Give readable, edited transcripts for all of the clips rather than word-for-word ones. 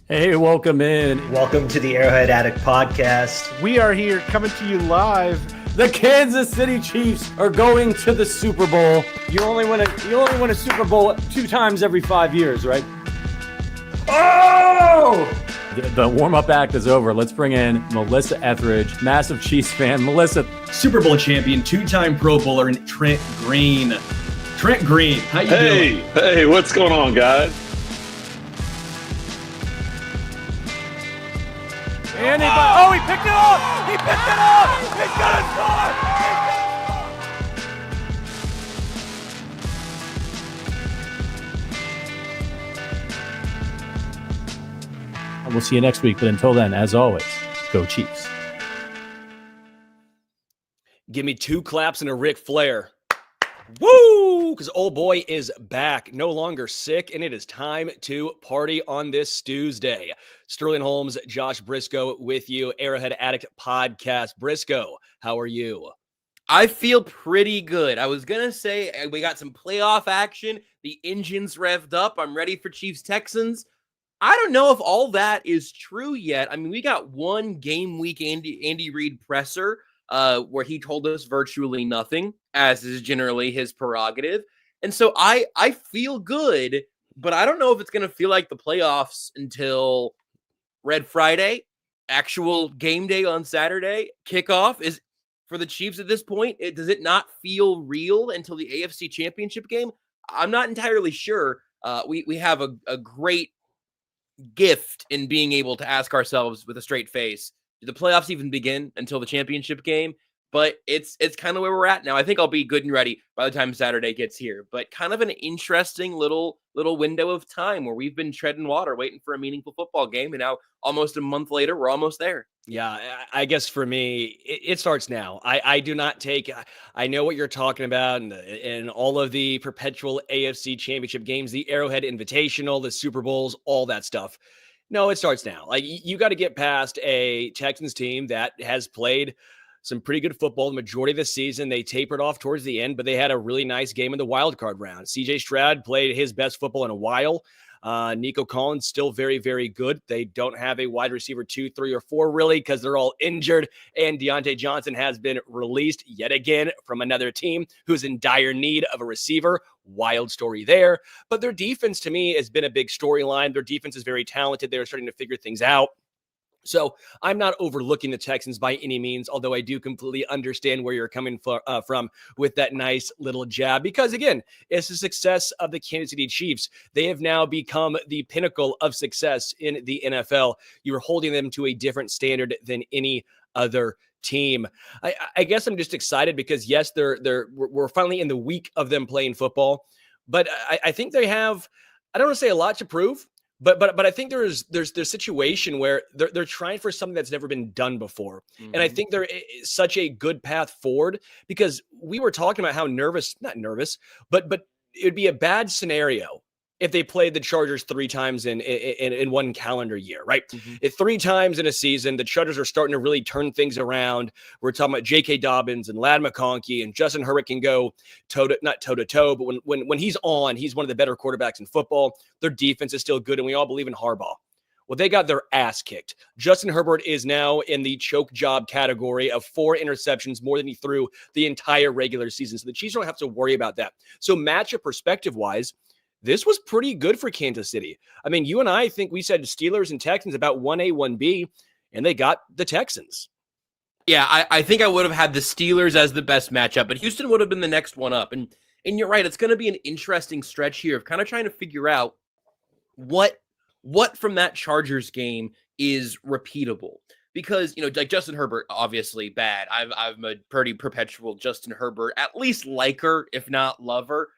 Hey, welcome in. Welcome to the Arrowhead Addict podcast. We are here coming to you live. The Kansas City Chiefs are going to the Super Bowl. You only win a Super Bowl 2 times every 5 years, right? Oh! The warm-up act is over. Let's bring in Melissa Etheridge, massive Chiefs fan. Melissa, Super Bowl champion, 2-time Pro Bowler, and Trent Green. Trent Green, how you doing? Hey, what's going on, guys? And he picked it up! He picked it up! He's gonna score! and we'll see you next week. But until then, as always, go Chiefs. Give me 2 claps and a Ric Flair. Woo! Because old boy is back, no longer sick, and it is time to party on this Tuesday. Sterling Holmes, Josh Brisco with you, Arrowhead Addict podcast. Brisco, how are you? I feel pretty good. I was going to say we got some playoff action. The engine's revved up. I'm ready for Chiefs Texans. I don't know if all that is true yet. I mean, we got one game week Andy Reid presser where he told us virtually nothing, as is generally his prerogative. And so I feel good, but I don't know if it's going to feel like the playoffs until Red Friday, actual game day on Saturday, kickoff is for the Chiefs at this point. Does it not feel real until the AFC Championship game? I'm not entirely sure. We have a great gift in being able to ask ourselves with a straight face, do the playoffs even begin until the championship game? But it's kind of where we're at now. I think I'll be good and ready by the time Saturday gets here. But kind of an interesting little window of time where we've been treading water, waiting for a meaningful football game. And now almost a month later, we're almost there. Yeah, I guess for me, it starts now. I do not take – I know what you're talking about and all of the perpetual AFC Championship games, the Arrowhead Invitational, the Super Bowls, all that stuff. No, it starts now. Like, you got to get past a Texans team that has played – some pretty good football the majority of the season. They tapered off towards the end, but they had a really nice game in the wild card round. CJ Stroud played his best football in a while. Nico Collins still very, very good. They don't have a wide receiver 2, 3, or 4 really because they're all injured. And Deontay Johnson has been released yet again from another team who's in dire need of a receiver. Wild story there. But their defense to me has been a big storyline. Their defense is very talented. They're starting to figure things out. So I'm not overlooking the Texans by any means, although I do completely understand where you're coming from with that nice little jab. Because, again, it's the success of the Kansas City Chiefs. They have now become the pinnacle of success in the NFL. You're holding them to a different standard than any other team. I guess I'm just excited because, yes, we're finally in the week of them playing football. But I think they have, I don't want to say a lot to prove. But I think there's situation where they're trying for something that's never been done before. Mm-hmm. And I think there is such a good path forward because we were talking about how not nervous, but it would be a bad scenario if they played the Chargers 3 times in one calendar year, right? Mm-hmm. 3 times in a season, the Chargers are starting to really turn things around. We're talking about J.K. Dobbins and Ladd McConkey and Justin Herbert can go not toe to toe, but when he's on, he's one of the better quarterbacks in football. Their defense is still good, and we all believe in Harbaugh. Well, they got their ass kicked. Justin Herbert is now in the choke job category of 4 interceptions, more than he threw the entire regular season. So the Chiefs don't have to worry about that. So matchup perspective-wise, this was pretty good for Kansas City. I mean, you and I think we said Steelers and Texans about 1A, 1B, and they got the Texans. Yeah, I think I would have had the Steelers as the best matchup, but Houston would have been the next one up. And you're right, it's going to be an interesting stretch here of kind of trying to figure out what from that Chargers game is repeatable. Because, like Justin Herbert, obviously bad. I'm a pretty perpetual Justin Herbert, at least liker, if not lover.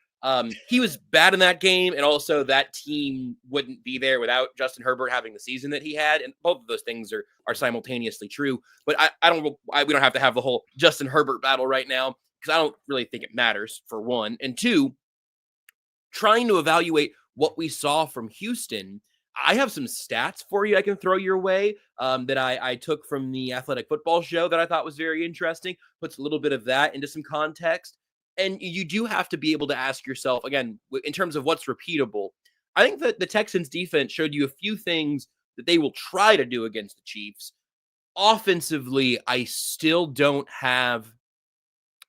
He was bad in that game, and also that team wouldn't be there without Justin Herbert having the season that he had, and both of those things are simultaneously true. But we don't have to have the whole Justin Herbert battle right now because I don't really think it matters, for one. And two, trying to evaluate what we saw from Houston. I have some stats for you I can throw your way that I took from the Athletic Football Show that I thought was very interesting. Puts a little bit of that into some context. And you do have to be able to ask yourself, again, in terms of what's repeatable, I think that the Texans defense showed you a few things that they will try to do against the Chiefs. Offensively, I still don't have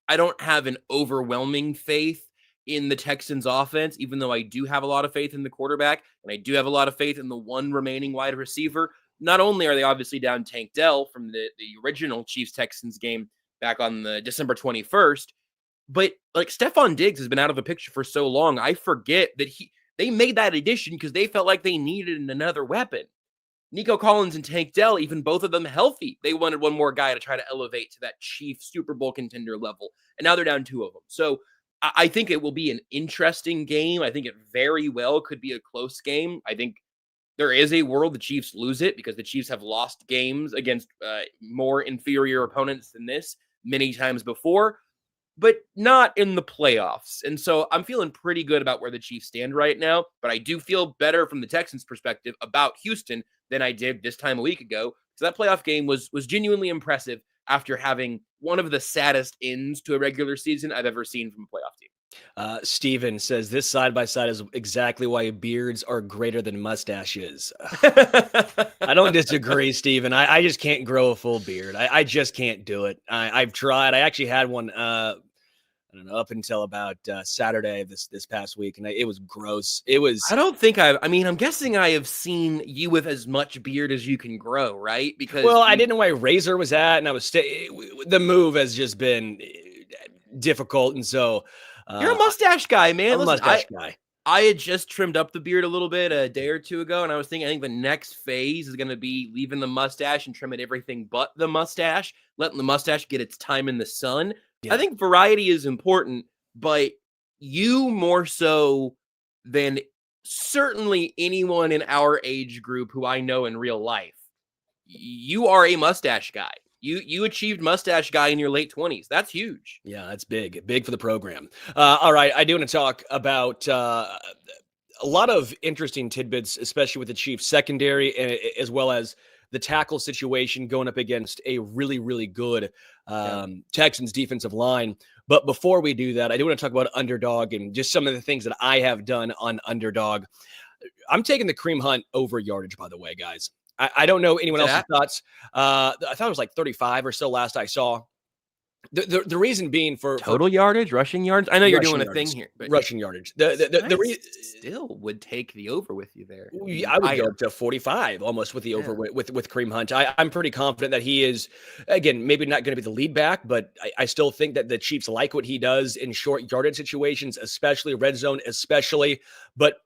an overwhelming faith in the Texans offense, even though I do have a lot of faith in the quarterback, and I do have a lot of faith in the one remaining wide receiver. Not only are they obviously down Tank Dell from the original Chiefs-Texans game back on the December 21st, but like Stephon Diggs has been out of the picture for so long, I forget that they made that addition because they felt like they needed another weapon. Nico Collins and Tank Dell, even both of them healthy, they wanted one more guy to try to elevate to that Chiefs Super Bowl contender level, and now they're down 2 of them. So I think it will be an interesting game. I think it very well could be a close game. I think there is a world the Chiefs lose it because the Chiefs have lost games against more inferior opponents than this many times before, but not in the playoffs. And so I'm feeling pretty good about where the Chiefs stand right now, but I do feel better from the Texans' perspective about Houston than I did this time a week ago. So that playoff game was genuinely impressive after having one of the saddest ends to a regular season I've ever seen from a playoff team. Steven says this side-by-side is exactly why beards are greater than mustaches. I don't disagree, Steven. I just can't grow a full beard. I just can't do it. I've tried. I actually had one I don't know, up until about Saturday of this past week, and it was gross. It was. I don't think I'm guessing I have seen you with as much beard as you can grow, right? Because I didn't know where Razor was at, and I was the move has just been difficult, and so you're a mustache guy, man. I'm a mustache guy. I had just trimmed up the beard a little bit a day or two ago, and I think the next phase is going to be leaving the mustache and trimming everything but the mustache, letting the mustache get its time in the sun. Yeah. I think variety is important, but you more so than certainly anyone in our age group who I know in real life, you are a mustache guy. You achieved mustache guy in your late 20s. That's huge. Yeah, that's big for the program. All right, I do want to talk about a lot of interesting tidbits, especially with the Chiefs secondary, as well as the tackle situation going up against a really, really good Texans defensive line. But before we do that, I do want to talk about Underdog and just some of the things that I have done on Underdog. I'm taking the Kareem Hunt over yardage, by the way, guys. I don't know anyone else's thoughts. I thought it was like 35 or so last I saw. The reason being for total yardage, rushing yards. I know you're doing a thing here, but rushing yardage. Still would take the over with you there. I would go up to 45 almost with the over with Kareem Hunt. I'm pretty confident that he is, again, maybe not going to be the lead back, but I still think that the Chiefs like what he does in short yardage situations, especially red zone, but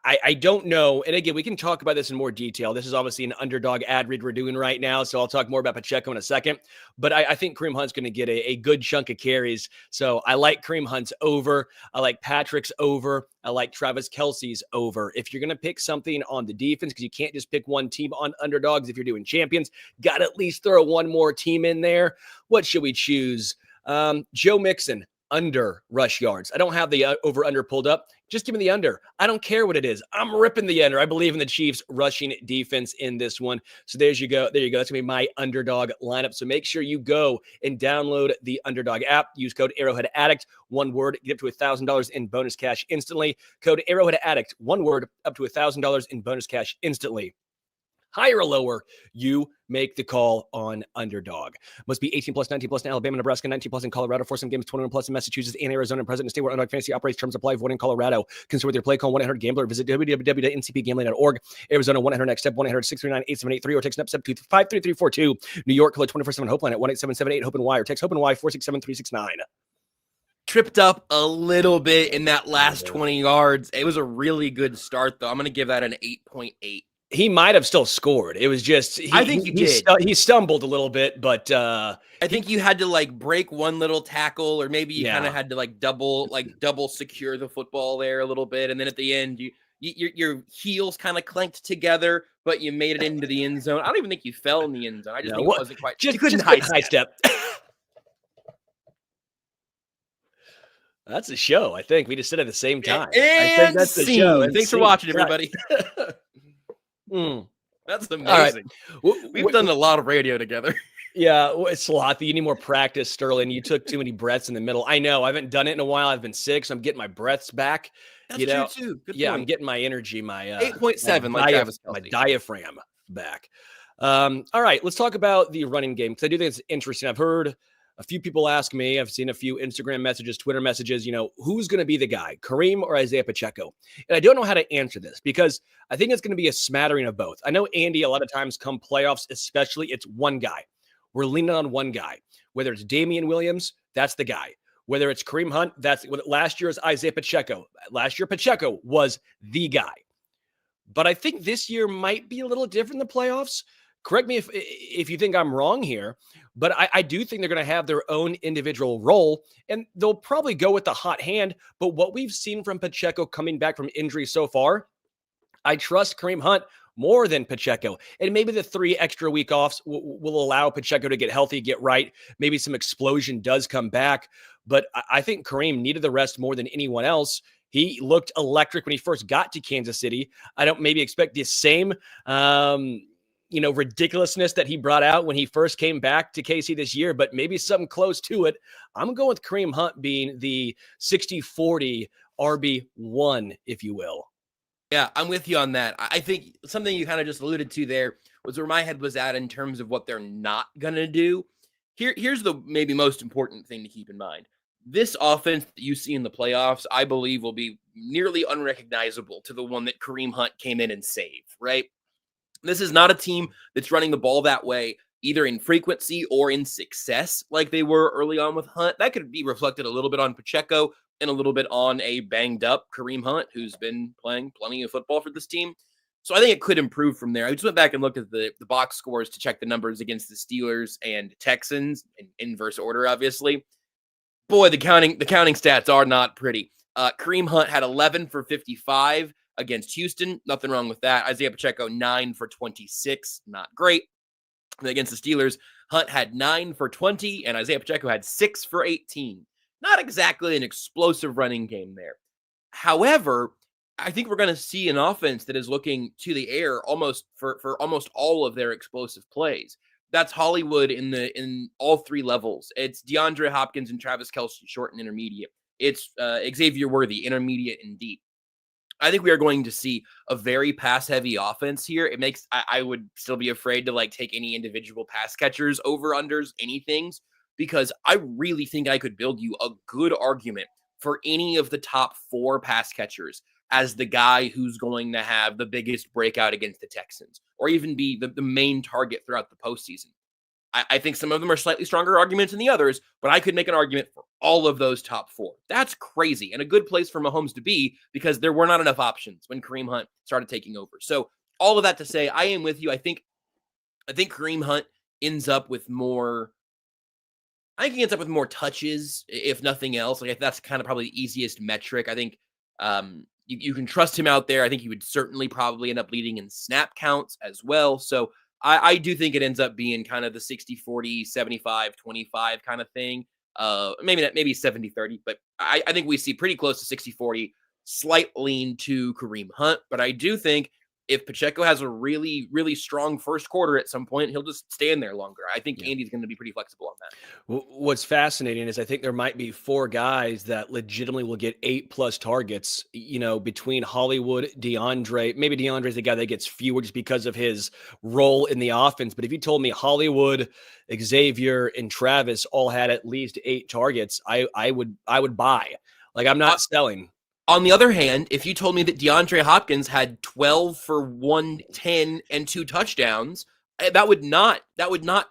I don't know. And again, we can talk about this in more detail. This is obviously an Underdog ad read we're doing right now, so I'll talk more about Pacheco in a second. But I think Kareem Hunt's going to get a good chunk of carries. So I like Kareem Hunt's over. I like Patrick's over. I like Travis Kelce's over. If you're going to pick something on the defense, because you can't just pick one team on Underdogs if you're doing champions, got to at least throw one more team in there. What should we choose? Joe Mixon. Under rush yards. I don't have the over-under pulled up. Just give me the under. I don't care what it is. I'm ripping the under. I believe in the Chiefs rushing defense in this one. So there you go. That's going to be my Underdog lineup. So make sure you go and download the Underdog app. Use code Arrowhead Addict. One word. Get up to $1,000 in bonus cash instantly. Code Arrowhead Addict. One word. Up to $1,000 in bonus cash instantly. Higher or lower, you make the call on Underdog. Must be 18 plus, 19 plus in Alabama, Nebraska, 19 plus in Colorado, for some games, 21 plus in Massachusetts and Arizona, and present in state where Underdog Fantasy operates. Terms apply. Void in Colorado. Concerned with your play, call 1-800-GAMBLER. Visit www.ncpgambling.org. Arizona, 1-800-NEXT-STEP, 1-800-639-8783, or text NEXT-STEP to 53342. New York, call 24/7 Hopeline at 1-877-8-HOPE-NY, or text HOPE-NY 467-369. Tripped up a little bit in that last 20 yards. It was a really good start, though. I'm going to give that an 8.8. He might have still scored. It was just, I think he stumbled a little bit, but I think you had to break one little tackle, or maybe you kind of had to double secure the football there a little bit. And then at the end, your heels kind of clanked together, but you made it into the end zone. I don't even think you fell in the end zone. I just think it wasn't quite. You couldn't high step. That's a show. I think we just said at the same time. And I think that's the show. Thanks for watching, everybody. That's amazing. Right. We've done a lot of radio together. Yeah, it's a lot. You need more practice, Sterling. You took too many breaths in the middle. I know. I haven't done it in a while. I've been sick, so I'm getting my breaths back. That's true too. Good yeah, point. I'm getting my energy, my 8.7 like Travis my Kelce. diaphragm back. All right, let's talk about the running game, because I do think it's interesting. I've heard a few people ask me, I've seen a few Instagram messages, Twitter messages, who's going to be the guy, Kareem or Isaiah Pacheco? And I don't know how to answer this, because I think it's going to be a smattering of both. I know, Andy, a lot of times come playoffs, especially, it's one guy. We're leaning on one guy. Whether it's Damian Williams, that's the guy. Whether it's Kareem Hunt, that's last year's Isaiah Pacheco. Last year, Pacheco was the guy. But I think this year might be a little different in the playoffs. Correct me if you think I'm wrong here, but I do think they're going to have their own individual role, and they'll probably go with the hot hand. But what we've seen from Pacheco coming back from injury so far, I trust Kareem Hunt more than Pacheco. And maybe the 3 extra week offs will allow Pacheco to get healthy, get right. Maybe some explosion does come back. But I think Kareem needed the rest more than anyone else. He looked electric when he first got to Kansas City. I don't maybe expect the same, ridiculousness that he brought out when he first came back to KC this year, but maybe something close to it. I'm going with Kareem Hunt being the 60-40 RB1, if you will. Yeah, I'm with you on that. I think something you kind of just alluded to there was where my head was at in terms of what they're not going to do. Here's the maybe most important thing to keep in mind. This offense that you see in the playoffs, I believe, will be nearly unrecognizable to the one that Kareem Hunt came in and saved, right? This is not a team that's running the ball that way, either in frequency or in success like they were early on with Hunt. That could be reflected a little bit on Pacheco and a little bit on a banged up Kareem Hunt, who's been playing plenty of football for this team. So I think it could improve from there. I just went back and looked at the box scores to check the numbers against the Steelers and Texans in inverse order, obviously. Boy, the counting stats are not pretty. Kareem Hunt had 11 for 55 against Houston. Nothing wrong with that. Isaiah Pacheco, 9 for 26. Not great. And against the Steelers, Hunt had 9 for 20, and Isaiah Pacheco had 6 for 18. Not exactly an explosive running game there. However, I think we're going to see an offense that is looking to the air almost for almost all of their explosive plays. That's Hollywood in all 3 levels. It's DeAndre Hopkins and Travis Kelce, short and intermediate. It's Xavier Worthy, intermediate and deep. I think we are going to see a very pass-heavy offense here. It makes I would still be afraid to take any individual pass catchers, over-unders, anythings, because I really think I could build you a good argument for any of the top 4 pass catchers as the guy who's going to have the biggest breakout against the Texans, or even be the main target throughout the postseason. I think some of them are slightly stronger arguments than the others, but I could make an argument for all of those top 4. That's crazy, and a good place for Mahomes to be, because there were not enough options when Kareem Hunt started taking over. So all of that to say, I am with you. I think Kareem Hunt ends up with more. I think he ends up with more touches, if nothing else. If that's kind of probably the easiest metric. I think you can trust him out there. I think he would certainly probably end up leading in snap counts as well. So I do think it ends up being kind of the 60-40, 75-25 kind of thing. Maybe 70-30, but I think we see pretty close to 60-40, slight lean to Kareem Hunt. But I do think if Pacheco has a really, really strong first quarter at some point, he'll just stay in there longer. I think Andy's going to be pretty flexible on that. What's fascinating is I think there might be 4 guys that legitimately will get 8+ targets, between Hollywood, DeAndre. Maybe DeAndre's the guy that gets fewer just because of his role in the offense. But if you told me Hollywood, Xavier, and Travis all had at least 8 targets, I would buy. I'm not selling. On the other hand, if you told me that DeAndre Hopkins had 12 for 110 and 2 touchdowns, that would not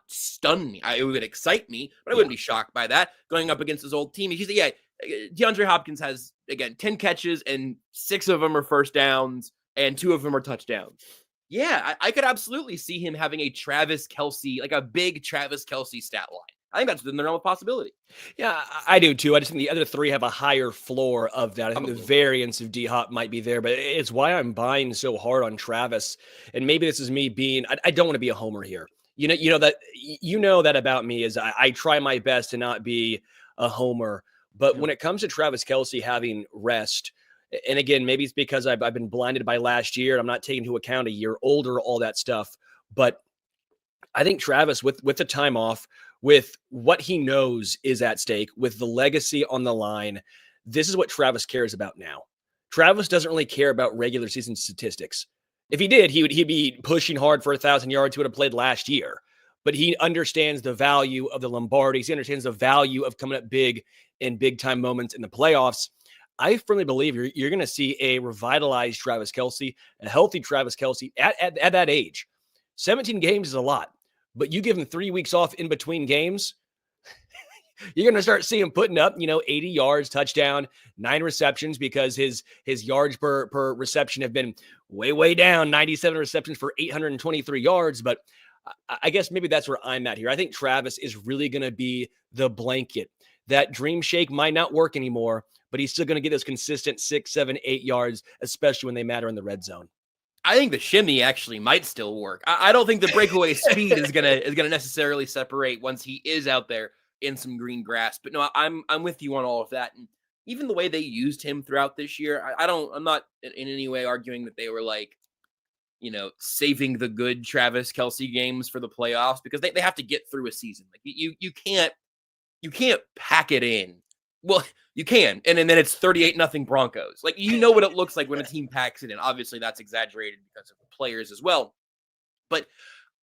stun me. It would excite me, but I wouldn't be shocked by that going up against his old team. DeAndre Hopkins has, again, 10 catches and 6 of them are first downs and 2 of them are touchdowns. Yeah, I could absolutely see him having a Travis Kelce, a big Travis Kelce stat line. I think that's within the realm of possibility. Yeah, I do too. I just think the other 3 have a higher floor of that. I think the variance of D-Hop might be there, but it's why I'm buying so hard on Travis. And maybe this is me being, I don't want to be a homer here. You know that about me is I try my best to not be a homer. But when it comes to Travis Kelce having rest, and again, maybe it's because I've been blinded by last year and I'm not taking into account a year older, all that stuff. But I think Travis, with the time off, with what he knows is at stake, with the legacy on the line, this is what Travis cares about now. Travis doesn't really care about regular season statistics. If he did, he'd be pushing hard for 1,000 yards. He would have played last year. But he understands the value of the Lombardis. He understands the value of coming up big in big-time moments in the playoffs. I firmly believe you're going to see a revitalized Travis Kelce, a healthy Travis Kelce at that age. 17 games is a lot, but you give him 3 weeks off in between games, you're going to start seeing him putting up, 80 yards, touchdown, 9 receptions, because his yards per reception have been way down, 97 receptions for 823 yards. But I guess maybe that's where I'm at here. I think Travis is really going to be the blanket. That dream shake might not work anymore, but he's still going to get those consistent 6, 7, 8 yards, especially when they matter in the red zone. I think the shimmy actually might still work. I don't think the breakaway speed is gonna necessarily separate once he is out there in some green grass. But no, I'm with you on all of that. And even the way they used him throughout this year, I'm not in any way arguing that they were like, saving the good Travis Kelce games for the playoffs, because they have to get through a season. Like you can't pack it in. Well, you can, and then it's 38-0 Broncos. Like, what it looks like when a team packs it in. Obviously, that's exaggerated because of the players as well. But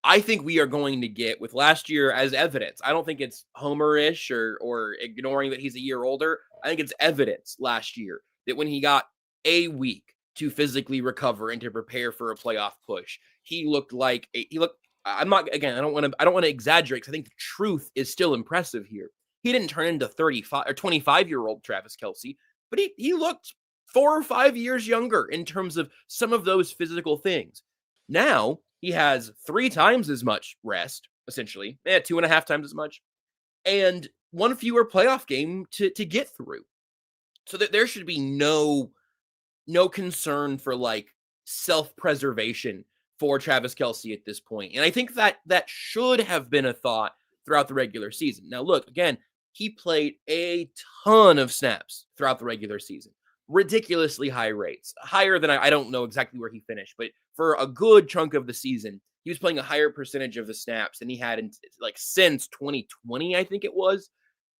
I think we are going to get, with last year as evidence, I don't think it's Homer-ish or ignoring that he's a year older. I think it's evidence last year that when he got a week to physically recover and to prepare for a playoff push, he looked like I don't want to exaggerate, because I think the truth is still impressive here. He didn't turn into 35 or 25-year-old Travis Kelce, but he looked 4 or 5 years younger in terms of some of those physical things. Now he has 3 times as much rest, essentially, 2.5 times as much, and 1 fewer playoff game to get through. So that there should be no concern for like self-preservation for Travis Kelce at this point. And I think that should have been a thought throughout the regular season. Now, look, again, he played a ton of snaps throughout the regular season, ridiculously high rates, higher than I don't know exactly where he finished, but for a good chunk of the season, he was playing a higher percentage of the snaps than he had since 2020, I think it was.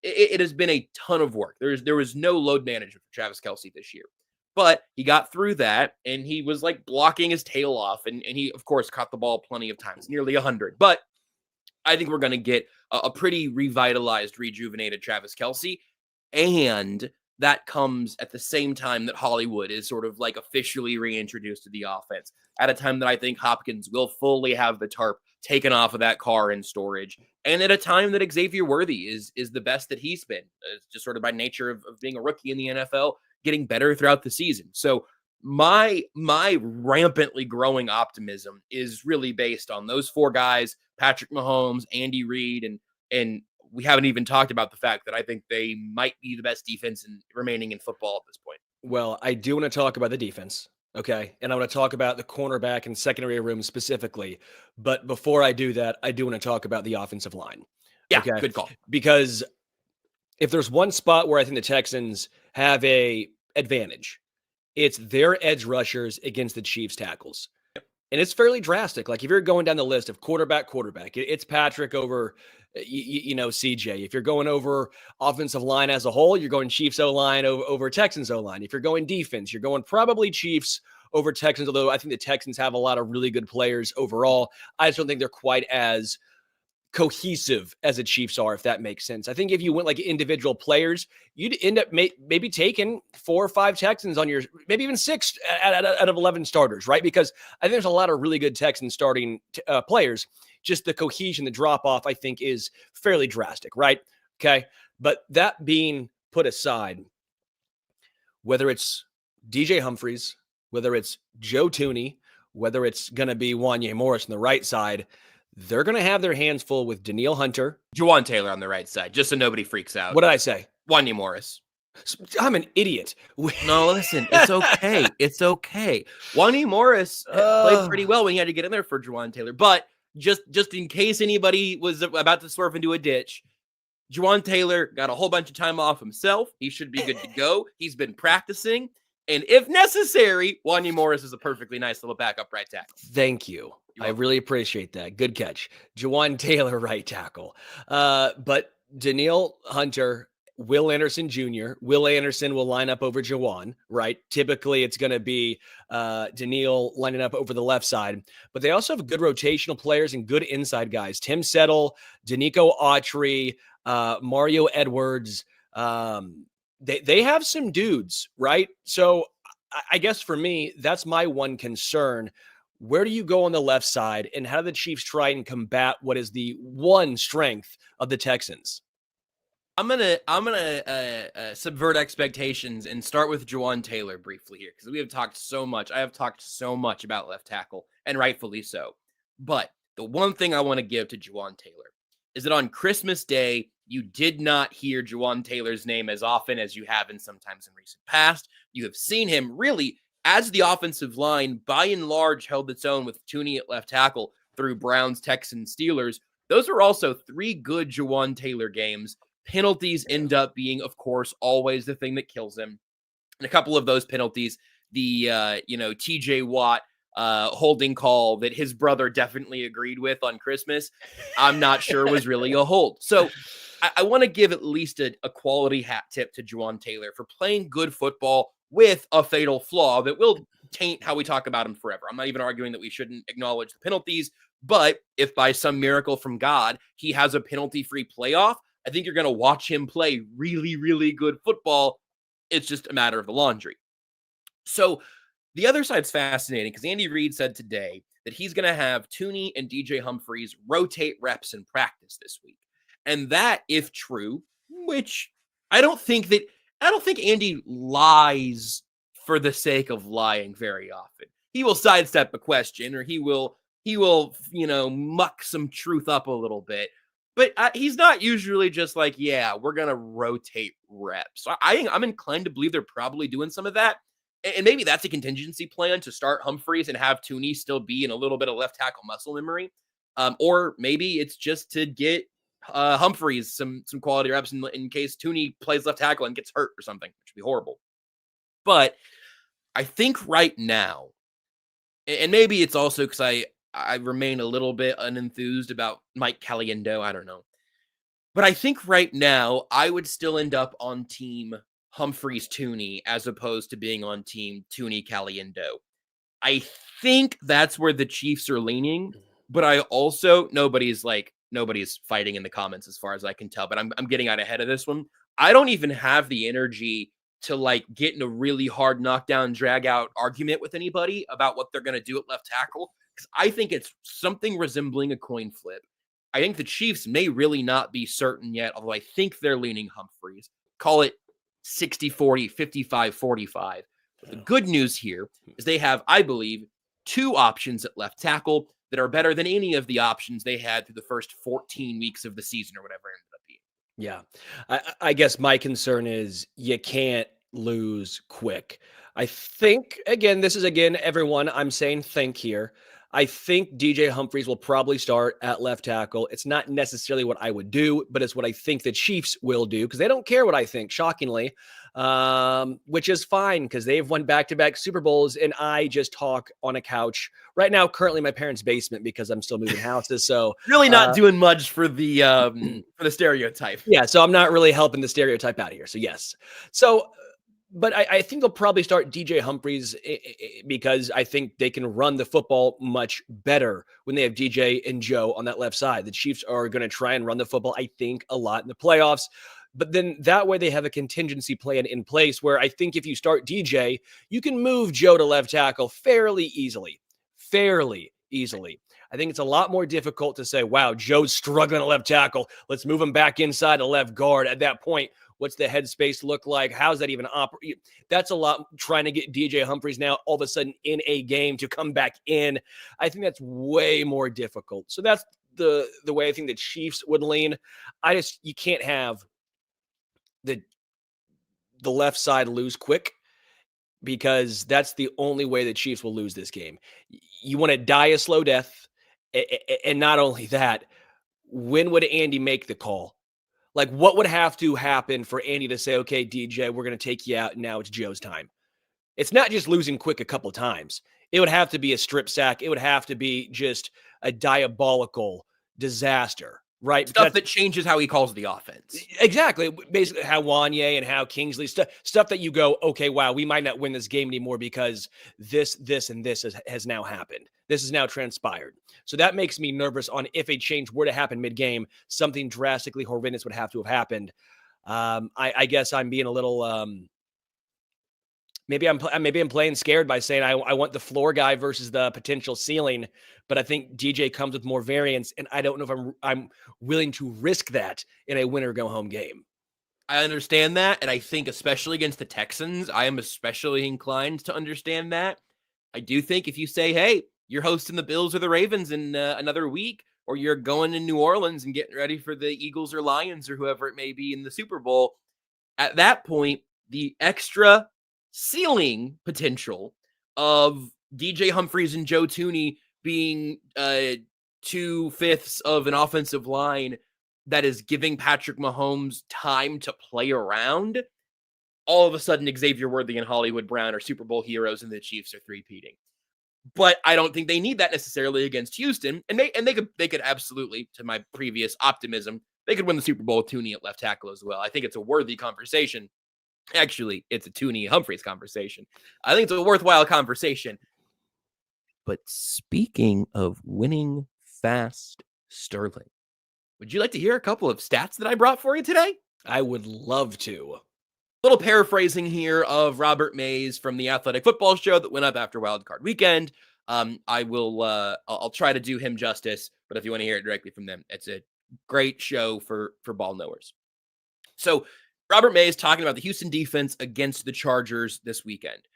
It has been a ton of work. There was no load management for Travis Kelce this year, but he got through that, and he was like blocking his tail off, and he, of course, caught the ball plenty of times, nearly 100. But I think we're going to get a pretty revitalized, rejuvenated Travis Kelce, and that comes at the same time that Hollywood is sort of like officially reintroduced to the offense, at a time that I think Hopkins will fully have the tarp taken off of that car in storage, and at a time that Xavier Worthy is the best that he's been, just sort of by nature of being a rookie in the NFL, getting better throughout the season. So my rampantly growing optimism is really based on those 4 guys: Patrick Mahomes, Andy Reid, and we haven't even talked about the fact that I think they might be the best defense remaining in football at this point. Well, I do want to talk about the defense, okay? And I want to talk about the cornerback and secondary room specifically. But before I do that, I do want to talk about the offensive line. Yeah, okay? Good call. Because if there's one spot where I think the Texans have a advantage, it's their edge rushers against the Chiefs tackles. And it's fairly drastic. Like if you're going down the list of quarterback, it's Patrick over, CJ. If you're going over offensive line as a whole, you're going Chiefs O-line over Texans O-line. If you're going defense, you're going probably Chiefs over Texans, although I think the Texans have a lot of really good players overall. I just don't think they're quite as cohesive as the Chiefs are, if that makes sense. I think if you went like individual players, you'd end up maybe taking 4 or 5 Texans on your, maybe even 6 out of 11 starters, right? Because I think there's a lot of really good Texans starting players. Just the cohesion, the drop off, I think is fairly drastic, right? Okay. But that being put aside, whether it's DJ Humphries, whether it's Joe Tooney, whether it's going to be Wanye Morris on the right side, they're going to have their hands full with Danielle Hunter. Juwan Taylor on the right side, just so nobody freaks out. What did I say? Wanye Morris. I'm an idiot. No, listen, it's okay. It's okay. Wanye Morris played pretty well when he had to get in there for Juwan Taylor. But just in case anybody was about to swerve into a ditch, Juwan Taylor got a whole bunch of time off himself. He should be good to go. He's been practicing. And if necessary, Wanye Morris is a perfectly nice little backup right tackle. Thank you. I really appreciate that. Good catch. Juwan Taylor, right tackle. But Danielle Hunter Will Anderson Jr. Will Anderson will line up over Jawan, right? Typically, it's going to be Daniil lining up over the left side. But they also have good rotational players and good inside guys. Tim Settle, Danico Autry, Mario Edwards. They have some dudes, right? So I guess for me, that's my one concern. Where do you go on the left side, and how do the Chiefs try and combat what is the one strength of the Texans? I'm gonna subvert expectations and start with Jawan Taylor briefly here, because we have talked so much. I have talked so much about left tackle, and rightfully so. But the one thing I want to give to Jawan Taylor is that on Christmas Day, you did not hear Jawan Taylor's name as often as you have in sometimes in recent past. You have seen him really, as the offensive line by and large held its own with Tooney at left tackle through Browns, Texans, Steelers. Those are also 3 good Jawan Taylor games. Penalties end up being, of course, always the thing that kills him. And a couple of those penalties, the TJ Watt holding call that his brother definitely agreed with on Christmas, I'm not sure was really a hold. So I want to give at least a quality hat tip to Jawan Taylor for playing good football with a fatal flaw that will taint how we talk about him forever. I'm not even arguing that we shouldn't acknowledge the penalties, but if by some miracle from God he has a penalty-free playoff, I think you're going to watch him play really, really good football. It's just a matter of the laundry. So the other side's fascinating because Andy Reid said today that he's going to have Tooney and DJ Humphries rotate reps in practice this week. And that, if true, which I don't think Andy lies for the sake of lying very often. He will sidestep a question, or he will, muck some truth up a little bit. But he's not usually just like, yeah, we're going to rotate reps. So I'm inclined to believe they're probably doing some of that. And maybe that's a contingency plan to start Humphries and have Tooney still be in a little bit of left tackle muscle memory. Or maybe it's just to get Humphries some quality reps in case Tooney plays left tackle and gets hurt or something, which would be horrible. But I think right now, and maybe it's also because I remain a little bit unenthused about Mike Caliendo. I don't know. But I think right now I would still end up on team Humphries Tooney as opposed to being on team Tooney Caliendo. I think that's where the Chiefs are leaning, but I also, nobody's fighting in the comments as far as I can tell, but I'm getting out ahead of this one. I don't even have the energy to get in a really hard knockdown, drag out argument with anybody about what they're going to do at left tackle. Because I think it's something resembling a coin flip. I think the Chiefs may really not be certain yet, although I think they're leaning Humphries. Call it 60-40, 55-45. The good news here is they have, I believe, 2 options at left tackle that are better than any of the options they had through the first 14 weeks of the season or whatever it ended up being. Yeah. I guess my concern is you can't lose quick. I think, everyone, I'm saying think here. I think DJ Humphries will probably start at left tackle. It's not necessarily what I would do, but it's what I think the Chiefs will do because they don't care what I think, shockingly, which is fine because they've won back-to-back Super Bowls, and I just talk on a couch right now, currently in my parents' basement because I'm still moving houses. So really not doing much for the stereotype. Yeah, so I'm not really helping the stereotype out here. So yes. But I think they'll probably start DJ Humphries because I think they can run the football much better when they have DJ and Joe on that left side. The Chiefs are going to try and run the football, I think, a lot in the playoffs. But then that way they have a contingency plan in place where I think if you start DJ, you can move Joe to left tackle fairly easily. I think it's a lot more difficult to say, wow, Joe's struggling at left tackle. Let's move him back inside the left guard. At that point, what's the headspace look like? How's that even operate? That's a lot trying to get DJ Humphries now all of a sudden in a game to come back in. I think that's way more difficult. So that's the way I think the Chiefs would lean. You can't have the left side lose quick because that's the only way the Chiefs will lose this game. You want to die a slow death. And not only that, when would Andy make the call? What would have to happen for Andy to say, okay, DJ, we're going to take you out, and now it's Joe's time? It's not just losing quick a couple of times. It would have to be a strip sack. It would have to be just a diabolical disaster Right. Stuff that changes how he calls the offense. Exactly. Basically how Wanye and how Kingsley, stuff that you go, okay, wow, we might not win this game anymore because this, and this has now happened. This has now transpired. So that makes me nervous on if a change were to happen mid-game, something drastically horrendous would have to have happened. I guess I'm being a little, maybe I'm playing scared by saying I want the floor guy versus the potential ceiling, but I think DJ comes with more variance, and I don't know if I'm willing to risk that in a win or go home game. I understand that, and I think especially against the Texans, I am especially inclined to understand that. I do think if you say, hey, you're hosting the Bills or the Ravens in another week, or you're going to New Orleans and getting ready for the Eagles or Lions or whoever it may be in the Super Bowl, at that point, the extra ceiling potential of DJ Humphries and Joe Thuney being 2/5 of an offensive line that is giving Patrick Mahomes time to play around, all of a sudden Xavier Worthy and Hollywood Brown are Super Bowl heroes and the Chiefs are three-peating. But I don't think they need that necessarily against Houston. And they could absolutely, to my previous optimism, they could win the Super Bowl with Thuney at left tackle as well. I think it's a worthy conversation. Actually, it's a Thuney Humphries conversation. I think it's a worthwhile conversation. But speaking of winning fast, Sterling, would you like to hear a couple of stats that I brought for you today? I would love to. Little paraphrasing here of Robert Mays from the Athletic Football Show that went up after Wild Card Weekend. I'll try to do him justice, but if you want to hear it directly from them, it's a great show for ball knowers. So Robert Mays talking about the Houston defense against the Chargers this weekend.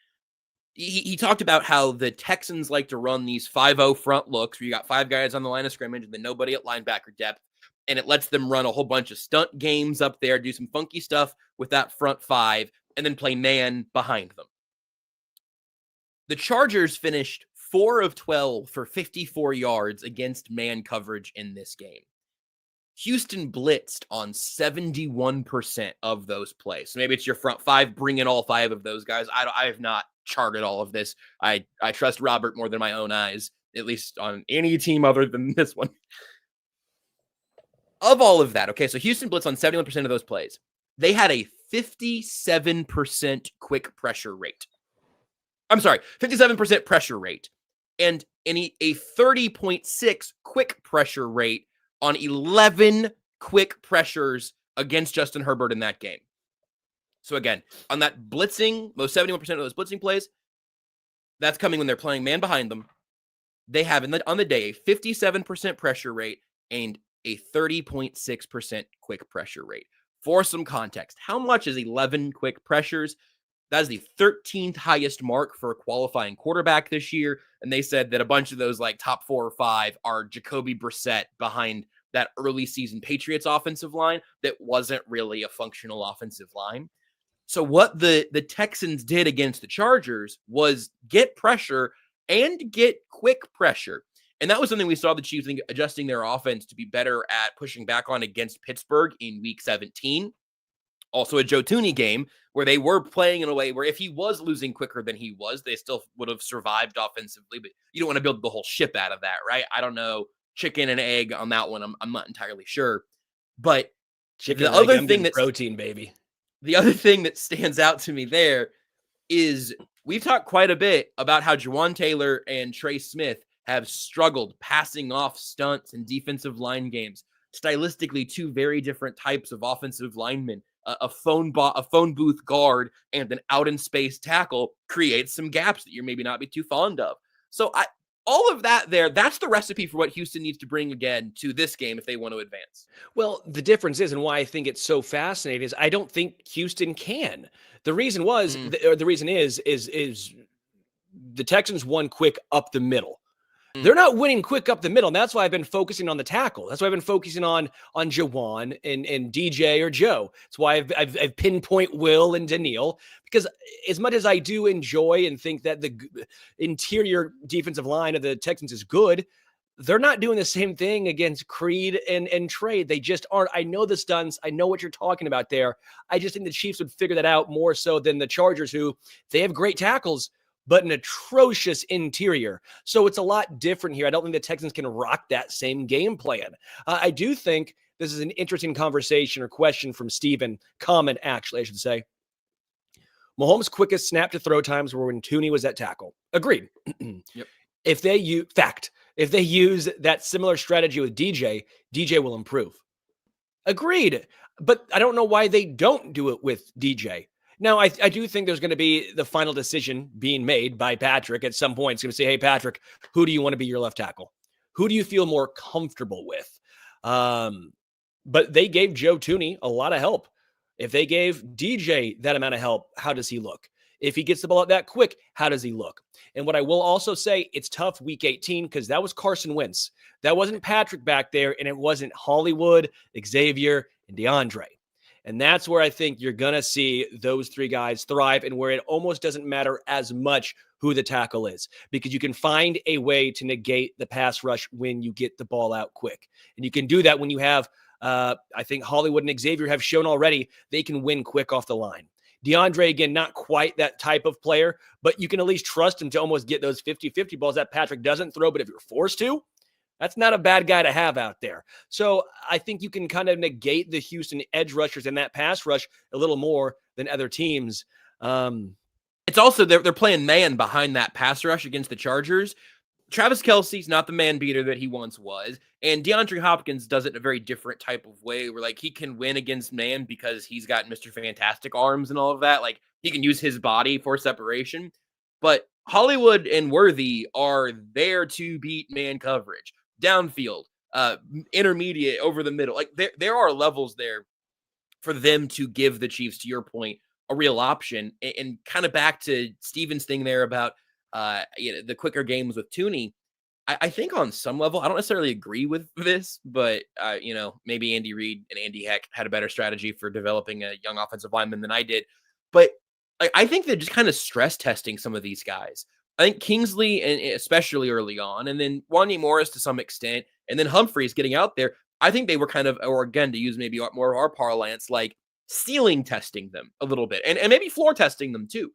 He talked about how the Texans like to run these 5-0 front looks where you got 5 guys on the line of scrimmage and then nobody at linebacker depth. And it lets them run a whole bunch of stunt games up there, do some funky stuff with that front 5, and then play man behind them. The Chargers finished 4 of 12 for 54 yards against man coverage in this game. Houston blitzed on 71% of those plays. So maybe it's your front 5, bring in all 5 of those guys. I have not charted all of this. I trust Robert more than my own eyes, at least on any team other than this one. Of all of that, okay, so Houston blitzed on 71% of those plays. They had a 57% quick pressure rate. I'm sorry, 57% pressure rate. And a 30.6 quick pressure rate on 11 quick pressures against Justin Herbert in that game. So again, on that blitzing, most 71% of those blitzing plays, that's coming when they're playing man behind them. They have on the day a 57% pressure rate and a 30.6% quick pressure rate. For some context, how much is 11 quick pressures? That is the 13th highest mark for a qualifying quarterback this year. And they said that a bunch of those like top 4 or 5 are Jacoby Brissett behind that early season Patriots offensive line that wasn't really a functional offensive line. So what the Texans did against the Chargers was get pressure and get quick pressure. And that was something we saw the Chiefs adjusting their offense to be better at pushing back on against Pittsburgh in week 17. Also a Joe Thuney game where they were playing in a way where if he was losing quicker than he was, they still would have survived offensively. But you don't want to build the whole ship out of that, right? I don't know, chicken and egg on that one. I'm not entirely sure. But Chicken the other thing that's protein, baby. The other thing that stands out to me there is we've talked quite a bit about how Jawan Taylor and Trey Smith have struggled passing off stunts and defensive line games. Stylistically, 2 very different types of offensive linemen. A phone booth guard and an out in space tackle creates some gaps that you're maybe not be too fond of. So all of that there, that's the recipe for what Houston needs to bring again to this game if they want to advance. Well, the difference is, and why I think it's so fascinating, is I don't think Houston can. The reason was, or the reason is the Texans won quick up the middle. They're not winning quick up the middle, and that's why I've been focusing on the tackle. That's why I've been focusing on Jawan and DJ or Joe. That's why I've pinpoint Will and Daniil, because as much as I do enjoy and think that the interior defensive line of the Texans is good, they're not doing the same thing against Creed and Trey. They just aren't. I know the stunts. I know what you're talking about there. I just think the Chiefs would figure that out more so than the Chargers, who they have great tackles, but an atrocious interior. So it's a lot different here. I don't think the Texans can rock that same game plan. I do think this is an interesting conversation or question from Steven, comment actually, I should say. Mahomes' quickest snap to throw times were when Tooney was at tackle. Agreed. Yep. If they use that similar strategy with DJ will improve. Agreed. But I don't know why they don't do it with DJ. Now, I do think there's going to be the final decision being made by Patrick at some point. It's going to say, hey, Patrick, who do you want to be your left tackle? Who do you feel more comfortable with? But they gave Joe Tooney a lot of help. If they gave DJ that amount of help, how does he look? If he gets the ball out that quick, how does he look? And what I will also say, it's tough week 18 because that was Carson Wentz. That wasn't Patrick back there, and it wasn't Hollywood, Xavier, and DeAndre. And that's where I think you're going to see those three guys thrive and where it almost doesn't matter as much who the tackle is because you can find a way to negate the pass rush when you get the ball out quick. And you can do that when you have, I think Hollywood and Xavier have shown already they can win quick off the line. DeAndre, again, not quite that type of player, but you can at least trust him to almost get those 50-50 balls that Patrick doesn't throw. But if you're forced to, that's not a bad guy to have out there. So I think you can kind of negate the Houston edge rushers and that pass rush a little more than other teams. It's also they're playing man behind that pass rush against the Chargers. Travis Kelce's not the man beater that he once was, and DeAndre Hopkins does it in a very different type of way where like he can win against man because he's got Mr. Fantastic arms and all of that. Like he can use his body for separation, but Hollywood and Worthy are there to beat man coverage. Downfield, intermediate, over the middle. Like there are levels there for them to give the Chiefs, to your point, a real option. And kind of back to Steven's thing there about the quicker games with Tooney. I think on some level, I don't necessarily agree with this, but maybe Andy Reid and Andy Heck had a better strategy for developing a young offensive lineman than I did. But I think they're just kind of stress testing some of these guys. I think Kingsley, and especially early on, and then Wanya Morris to some extent, and then Humphreys getting out there, I think they were kind of, or again, to use maybe more of our parlance, like ceiling testing them a little bit, and maybe floor testing them too.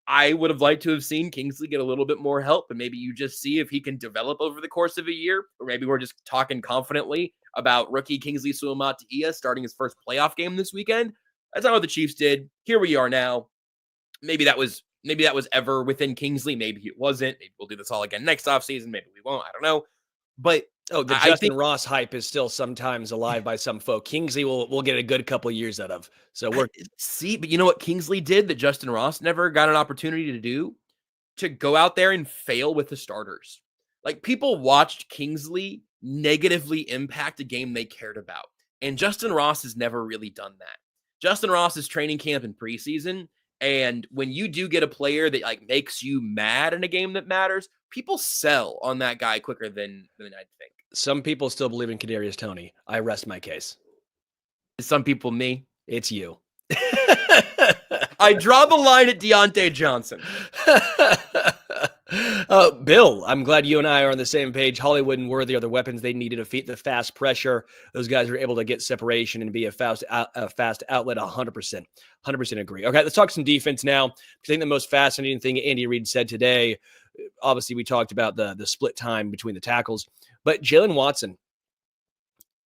I would have liked to have seen Kingsley get a little bit more help, and maybe you just see if he can develop over the course of a year, or maybe we're just talking confidently about rookie Kingsley Suamataia starting his first playoff game this weekend. That's not what the Chiefs did. Here we are now. Maybe that was ever within Kingsley. Maybe it wasn't. Maybe we'll do this all again next offseason. Maybe we won't. I don't know. But the Justin Ross hype is still sometimes alive by some folk. Kingsley will get a good couple years out of. So we're but you know what Kingsley did that Justin Ross never got an opportunity to do? To go out there and fail with the starters. Like people watched Kingsley negatively impact a game they cared about. And Justin Ross has never really done that. Justin Ross is training camp in preseason. And when you do get a player that like makes you mad in a game that matters, people sell on that guy quicker than I'd think. Some people still believe in Kadarius Toney. I rest my case. Some people, me. It's you. I draw the line at Deontay Johnson. Bill, I'm glad you and I are on the same page. Hollywood and Worthy are the weapons they need to defeat the fast pressure. Those guys are able to get separation and be a fast outlet. 100% agree. Okay, let's talk some defense now. I think the most fascinating thing Andy Reid said today, obviously we talked about the split time between the tackles, but Jalen Watson,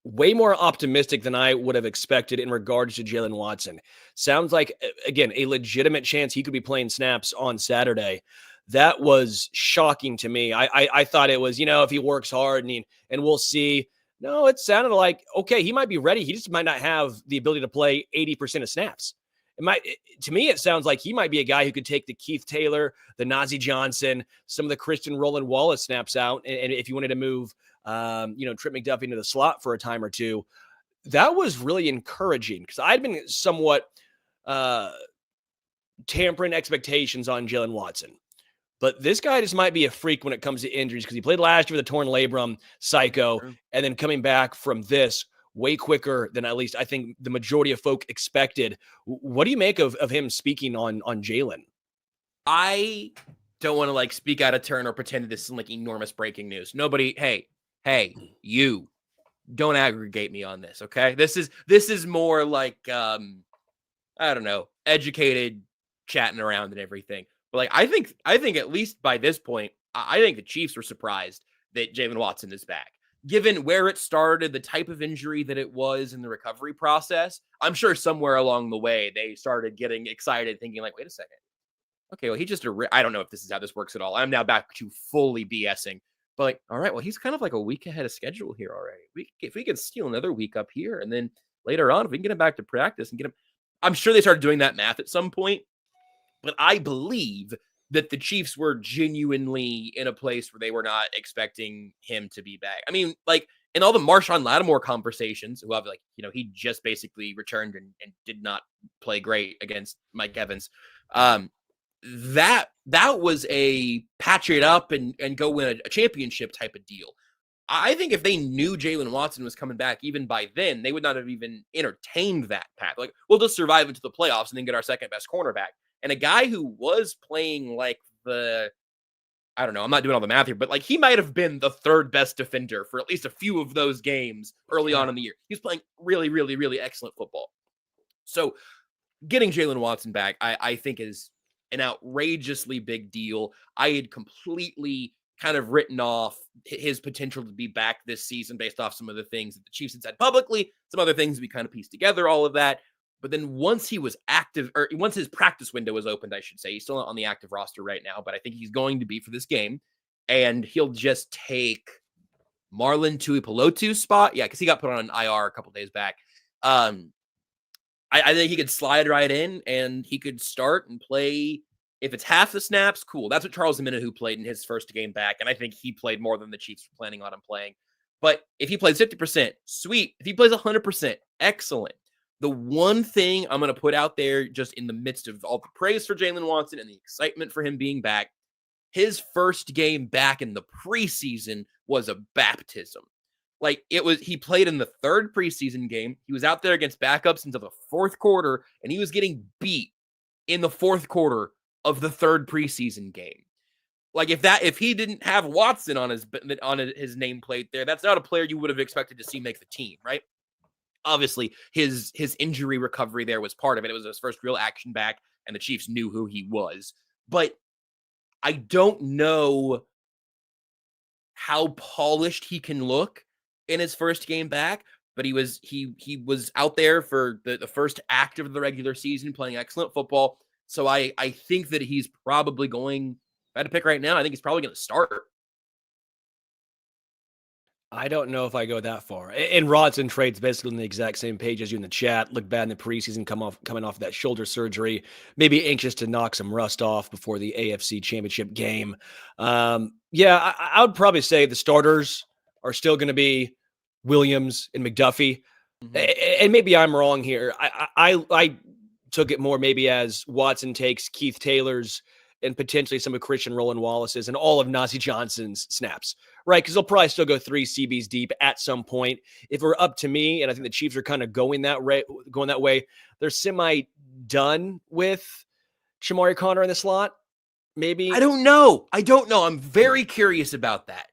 way more optimistic than I would have expected in regards to Jalen Watson. Sounds like, again, a legitimate chance he could be playing snaps on Saturday. That was shocking to me. I thought it was, if he works hard and we'll see. No, it sounded like, okay, he might be ready. He just might not have the ability to play 80% of snaps. To me, it sounds like he might be a guy who could take the Keith Taylor, the Najee Johnson, some of the Christian Roland Wallace snaps out. And if you wanted to move, Trip McDuffie into the slot for a time or two, that was really encouraging because I'd been somewhat tampering expectations on Jalen Watson. But this guy just might be a freak when it comes to injuries because he played last year with a torn labrum, psycho, and then coming back from this way quicker than at least I think the majority of folk expected. What do you make of him speaking on Jalen? I don't want to speak out of turn or pretend this is enormous breaking news. Nobody, hey, you don't aggregate me on this, okay? This is more I don't know, educated chatting around and everything. But like, I think at least by this point, I think the Chiefs were surprised that Jalen Watson is back. Given where it started, the type of injury that it was in the recovery process, I'm sure somewhere along the way they started getting excited, thinking like, wait a second. Okay, well, he just, I don't know if this is how this works at all. I'm now back to fully BSing. But like, all right, well, he's kind of like a week ahead of schedule here already. If we could steal another week up here, and then later on, if we can get him back to practice and get him, I'm sure they started doing that math at some point. But I believe that the Chiefs were genuinely in a place where they were not expecting him to be back. I mean, like in all the Marshawn Lattimore conversations, who have like, he just basically returned and did not play great against Mike Evans. That was a patch it up and go win a championship type of deal. I think if they knew Jalen Watson was coming back even by then, they would not have even entertained that path. Like, we'll just survive into the playoffs and then get our second best cornerback. And a guy who was playing like I don't know, I'm not doing all the math here, but like he might have been the third best defender for at least a few of those games early on in the year. He was playing really, really, really excellent football. So getting Jalen Watson back, I think is an outrageously big deal. I had completely kind of written off his potential to be back this season based off some of the things that the Chiefs had said publicly, some other things we kind of pieced together, all of that. But then once he was active, or once his practice window was opened, I should say, he's still not on the active roster right now, but I think he's going to be for this game. And he'll just take Marlon Tuipulotu's spot. Yeah, because he got put on an IR a couple days back. I think he could slide right in and he could start and play. If it's half the snaps, cool. That's what Charles Omenihu played in his first game back. And I think he played more than the Chiefs were planning on him playing. But if he plays 50%, sweet. If he plays 100%, excellent. The one thing I'm going to put out there, just in the midst of all the praise for Jalen Watson and the excitement for him being back, his first game back in the preseason was a baptism. Like, he played in the third preseason game. He was out there against backups until the fourth quarter, and he was getting beat in the fourth quarter of the third preseason game. Like, if he didn't have Watson on his nameplate there, that's not a player you would have expected to see make the team, right? Obviously, his injury recovery there was part of it. It was his first real action back, and the Chiefs knew who he was. But I don't know how polished he can look in his first game back, but he was out there for the first act of the regular season playing excellent football. So I think that he's probably going, if I had to pick right now, I think he's probably going to start. I don't know if I go that far. And Rods and Trade's basically on the exact same page as you in the chat. Look bad in the preseason, coming off that shoulder surgery. Maybe anxious to knock some rust off before the AFC Championship game. I would probably say the starters are still going to be Williams and McDuffie. Mm-hmm. And maybe I'm wrong here. I took it more maybe as Watson takes Keith Taylor's and potentially some of Christian Roland Wallace's and all of Najee Johnson's snaps, right? Because they'll probably still go 3 CBs deep at some point. If it were up to me, and I think the Chiefs are kind of going that way, they're semi-done with Shamari Connor in the slot. Maybe I don't know. I'm very curious about that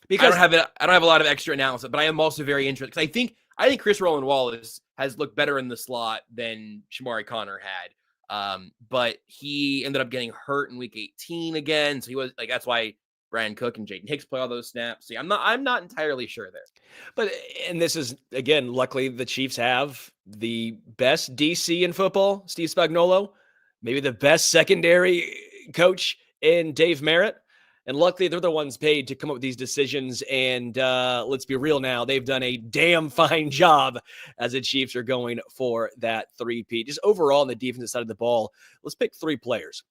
because I don't have a lot of extra analysis, but I am also very interested because I think Chris Roland Wallace has looked better in the slot than Shamari Connor had. But he ended up getting hurt in week 18 again. So he was like, that's why Brian Cook and Jaden Hicks play all those snaps. See, I'm not entirely sure there. But, and this is, again, luckily the Chiefs have the best DC in football, Steve Spagnuolo, maybe the best secondary coach in Dave Merritt. And luckily, they're the ones paid to come up with these decisions. And let's be real now, they've done a damn fine job as the Chiefs are going for that three-peat. Just overall on the defensive side of the ball, let's pick 3 players.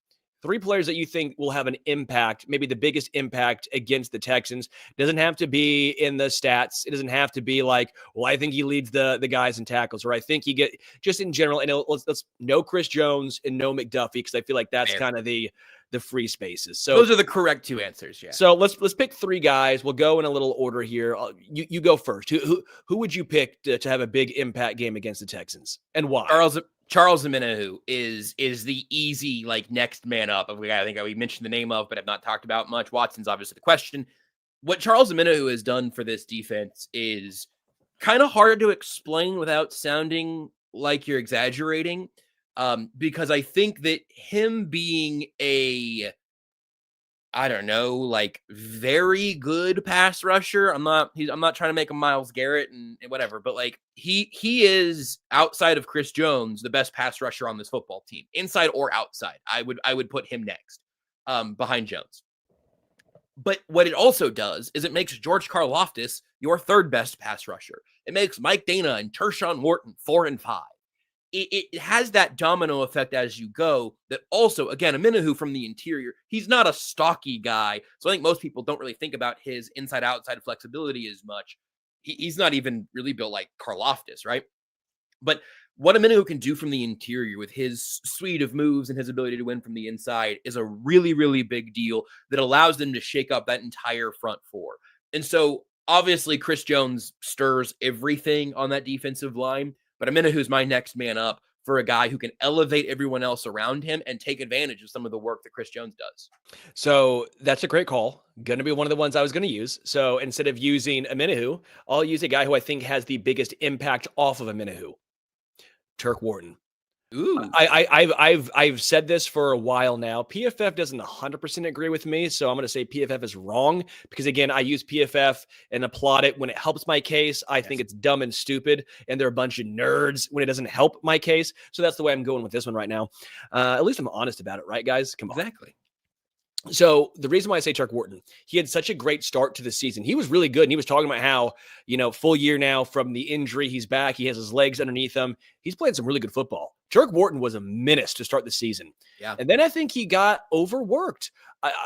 3 players that you think will have an impact, maybe the biggest impact against the Texans. It doesn't have to be in the stats. It doesn't have to be like, well, I think he leads the guys in tackles, or I think he get just in general. And let's no Chris Jones and no McDuffie, because I feel like that's kind of the free spaces. So those are the correct 2 answers. Yeah. So let's pick 3 guys. We'll go in a little order here. You go first. Who would you pick to have a big impact game against the Texans, and why? Charles Omenihu is the easy, like, next man up of the guy I think we mentioned the name of, but have not talked about much. Watson's obviously the question. What Charles Omenihu has done for this defense is kind of hard to explain without sounding like you're exaggerating. because I think that him being I don't know, like very good pass rusher. I'm not trying to make him Myles Garrett and whatever, but like he is, outside of Chris Jones, the best pass rusher on this football team, inside or outside. I would put him next, behind Jones. But what it also does is it makes George Karlaftis your third best pass rusher. It makes Mike Dana and Tershawn Wharton 4 and 5. It has that domino effect as you go, that also, again, Amenahu from the interior, he's not a stocky guy. So I think most people don't really think about his inside-outside flexibility as much. He's not even really built like Karlaftis, right? But what Amenahu can do from the interior with his suite of moves and his ability to win from the inside is a really, really big deal that allows them to shake up that entire front four. And so obviously Chris Jones stirs everything on that defensive line, but Amenahu's my next man up for a guy who can elevate everyone else around him and take advantage of some of the work that Chris Jones does. So that's a great call. Going to be one of the ones I was going to use. So instead of using Amenahu, I'll use a guy who I think has the biggest impact off of Amenahu, Turk Wharton. Ooh. I've said this for a while now. PFF doesn't 100% agree with me, so I'm going to say PFF is wrong because, again, I use PFF and applaud it when it helps my case. I think it's dumb and stupid, and they're a bunch of nerds when it doesn't help my case. So that's the way I'm going with this one right now. At least I'm honest about it, right, guys? Come on. Exactly. So the reason why I say Turk Wharton, he had such a great start to the season. He was really good. And he was talking about how, full year now from the injury, he's back. He has his legs underneath him. He's playing some really good football. Turk Wharton was a menace to start the season. Yeah. And then I think he got overworked.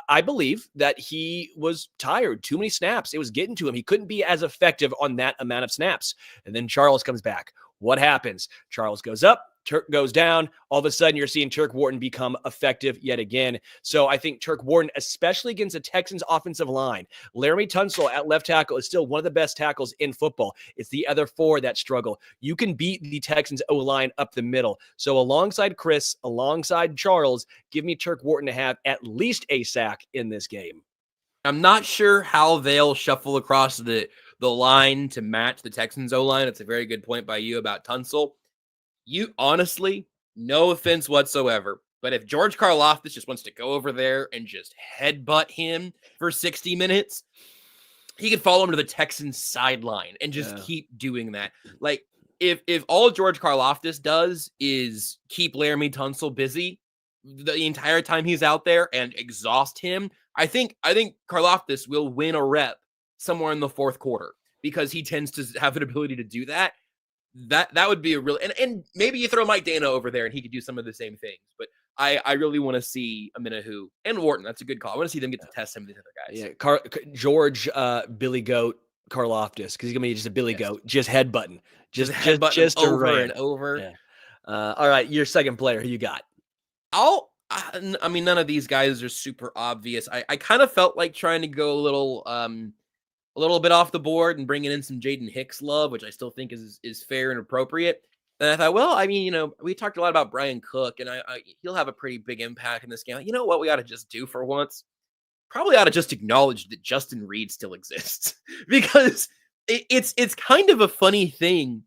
I believe that he was tired, too many snaps. It was getting to him. He couldn't be as effective on that amount of snaps. And then Charles comes back. What happens? Charles goes up. Turk goes down. All of a sudden, you're seeing Turk Wharton become effective yet again. So I think Turk Wharton, especially against the Texans offensive line, Laramie Tunsil at left tackle is still one of the best tackles in football. It's the other four that struggle. You can beat the Texans O-line up the middle. So alongside Chris, alongside Charles, give me Turk Wharton to have at least a sack in this game. I'm not sure how they'll shuffle across the line to match the Texans O-line. It's a very good point by you about Tunsil. You honestly, no offense whatsoever, but if George Karlaftis just wants to go over there and just headbutt him for 60 minutes, he could follow him to the Texans sideline and just keep doing that. Like, if all George Karlaftis does is keep Laramie Tunsil busy the entire time he's out there and exhaust him, I think Karlaftis will win a rep somewhere in the fourth quarter because he tends to have an ability to do that. That would be a real, and maybe you throw Mike Dana over there and he could do some of the same things. But I really want to see Amenahu and Wharton. That's a good call. I want to see them get to test some of these other guys. Yeah, George Billy Goat Karlaftis, because he's gonna be just a Billy Goat, just headbutting, just over and over. Yeah. All right, your second player, who you got? I mean, none of these guys are super obvious. I kind of felt like trying to go a little bit off the board and bringing in some Jaden Hicks love, which I still think is fair and appropriate. And I thought, well, I mean, we talked a lot about Brian Cook, and he'll have a pretty big impact in this game. You know what we ought to just do for once? Probably ought to just acknowledge that Justin Reed still exists because it's kind of a funny thing